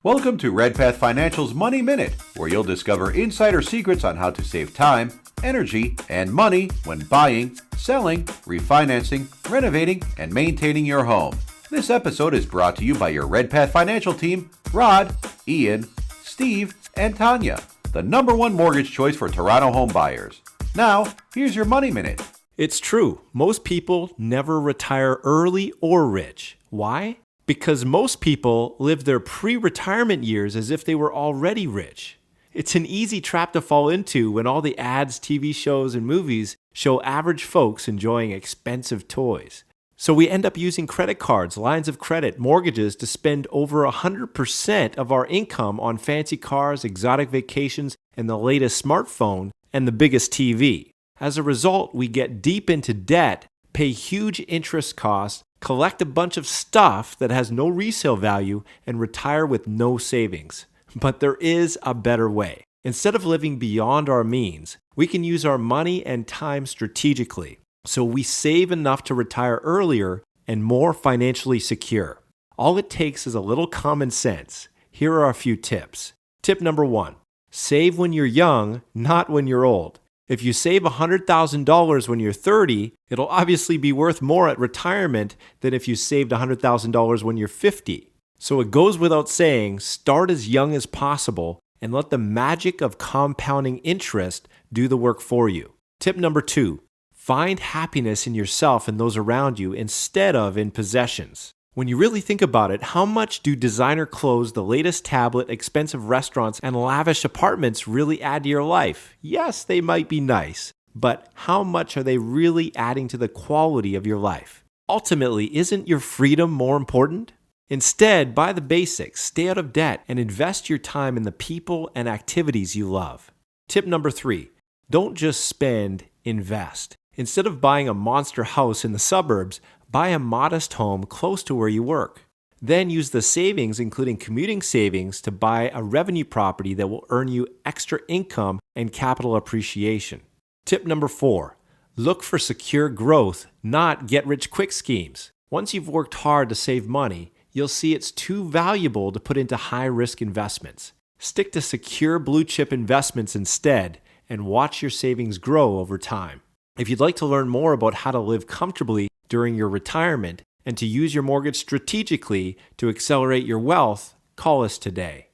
Welcome to RedPath Financial's Money Minute, where you'll discover insider secrets on how to save time, energy, and money when buying, selling, refinancing, renovating, and maintaining your home. This episode is brought to you by your RedPath Financial team, Rod, Ian, Steve, and Tanya, the #1 mortgage choice for Toronto home buyers. Now, here's your Money Minute. It's true. Most people never retire early or rich. Why? Because most people live their pre-retirement years as if they were already rich. It's an easy trap to fall into when all the ads, TV shows, and movies show average folks enjoying expensive toys. So we end up using credit cards, lines of credit, mortgages to spend over 100% of our income on fancy cars, exotic vacations, and the latest smartphone and the biggest TV. As a result, we get deep into debt, pay huge interest costs, collect a bunch of stuff that has no resale value, and retire with no savings. But there is a better way. Instead of living beyond our means, we can use our money and time strategically, so we save enough to retire earlier and more financially secure. All it takes is a little common sense. Here are a few tips. Tip number 1, save when you're young, not when you're old. If you save $100,000 when you're 30, it'll obviously be worth more at retirement than if you saved $100,000 when you're 50. So it goes without saying, start as young as possible and let the magic of compounding interest do the work for you. Tip number 2, find happiness in yourself and those around you instead of in possessions. When you really think about it, how much do designer clothes, the latest tablet, expensive restaurants, and lavish apartments really add to your life? Yes, they might be nice, but how much are they really adding to the quality of your life? Ultimately, isn't your freedom more important? Instead, buy the basics, stay out of debt, and invest your time in the people and activities you love. Tip number 3, don't just spend, invest. Instead of buying a monster house in the suburbs, buy a modest home close to where you work. Then use the savings, including commuting savings, to buy a revenue property that will earn you extra income and capital appreciation. Tip number 4, look for secure growth, not get-rich-quick schemes. Once you've worked hard to save money, you'll see it's too valuable to put into high-risk investments. Stick to secure blue-chip investments instead and watch your savings grow over time. If you'd like to learn more about how to live comfortably during your retirement and to use your mortgage strategically to accelerate your wealth, call us today.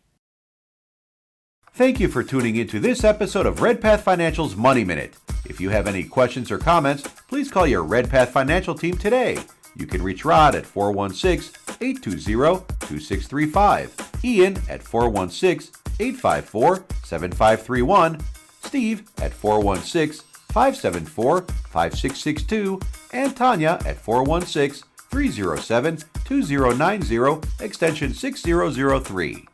Thank you for tuning into this episode of RedPath Financial's Money Minute. If you have any questions or comments, please call your RedPath Financial team today. You can reach Rod at 416-820-2635, Ian at 416-854-7531, Steve at 416-574-5662, and Tanya at 416-307-2090, extension 6003.